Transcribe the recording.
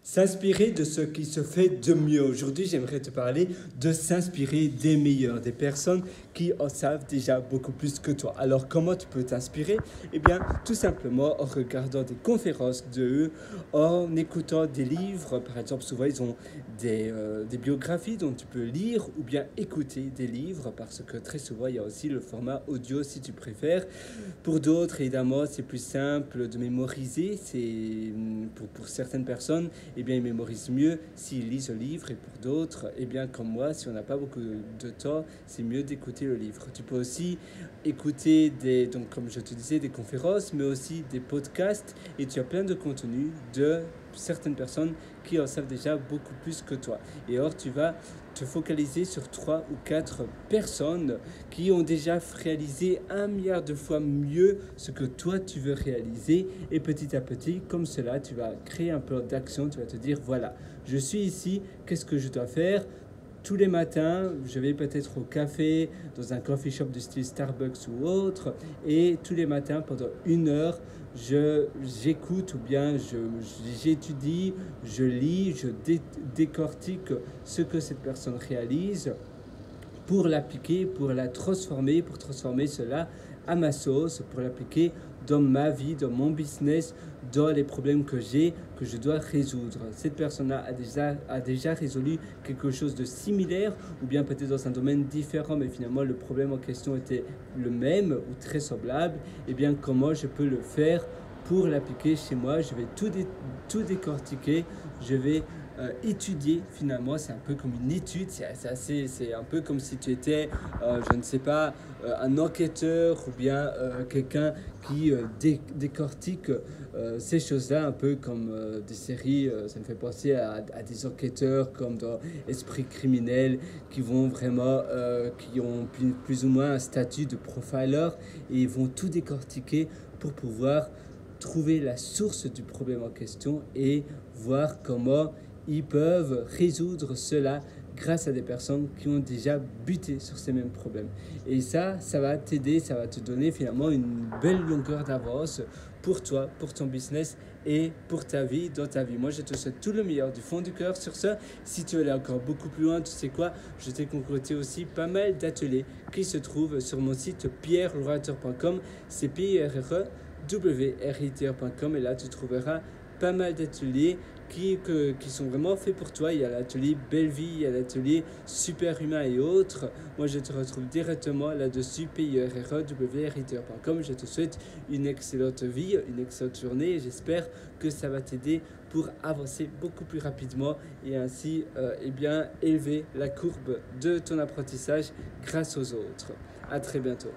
S'inspirer de ce qui se fait de mieux. Aujourd'hui, j'aimerais te parler de s'inspirer des meilleurs, des personnes qui en savent déjà beaucoup plus que toi. Alors, comment tu peux t'inspirer? Eh bien, tout simplement en regardant des conférences d'eux, en écoutant des livres. Par exemple, souvent, ils ont des biographies dont tu peux lire ou bien écouter des livres parce que très souvent, il y a aussi le format audio si tu préfères. Pour d'autres, évidemment, c'est plus simple de mémoriser. C'est pour certaines personnes, eh bien, ils mémorisent mieux s'ils lisent le livre. Et pour d'autres, eh bien, comme moi, si on n'a pas beaucoup de temps, c'est mieux d'écouter le livre. Tu peux aussi écouter donc, comme je te disais, des conférences, mais aussi des podcasts. Et tu as plein de contenus de certaines personnes qui en savent déjà beaucoup plus que toi. Et alors, tu vas te focaliser sur 3 ou 4 personnes qui ont déjà réalisé 1 milliard de fois mieux ce que toi tu veux réaliser. Et petit à petit, comme cela, tu vas créer un plan d'action. Tu vas te dire, voilà, je suis ici, qu'est-ce que je dois faire? Tous les matins, je vais peut-être au café, dans un coffee shop du style Starbucks ou autre, et tous les matins, pendant 1 heure, j'écoute ou bien j'étudie, je lis, je décortique ce que cette personne réalise pour l'appliquer, pour la transformer, pour transformer cela à ma sauce, pour l'appliquer dans ma vie, dans mon business, dans les problèmes que j'ai, que je dois résoudre. Cette personne-là a déjà résolu quelque chose de similaire ou bien peut-être dans un domaine différent, mais finalement le problème en question était le même ou très semblable. Et bien comment je peux le faire pour l'appliquer chez moi? Je vais tout décortiquer, je vais étudier. Finalement, c'est un peu comme une étude, c'est un peu comme si tu étais, je ne sais pas, un enquêteur ou bien quelqu'un qui décortique ces choses-là, un peu comme des séries. Ça me fait penser à des enquêteurs comme dans Esprit criminel qui vont vraiment, qui ont plus ou moins un statut de profiler et ils vont tout décortiquer pour pouvoir trouver la source du problème en question et voir comment ils peuvent résoudre cela grâce à des personnes qui ont déjà buté sur ces mêmes problèmes. Et ça va t'aider, ça va te donner finalement une belle longueur d'avance pour toi, pour ton business et pour ta vie, dans ta vie. Moi, je te souhaite tout le meilleur du fond du cœur sur ce. Si tu veux aller encore beaucoup plus loin, tu sais quoi, je t'ai concocté aussi pas mal d'ateliers qui se trouvent sur mon site pierrelurateur.com, c'est pierre-writer.com et là, tu trouveras pas mal d'ateliers qui sont vraiment faits pour toi. Il y a l'atelier Belle Vie, il y a l'atelier Super Humain et autres. Moi, je te retrouve directement là-dessus, pierrewriter.com. Je te souhaite une excellente vie, une excellente journée et j'espère que ça va t'aider pour avancer beaucoup plus rapidement et ainsi eh bien, élever la courbe de ton apprentissage grâce aux autres. À très bientôt.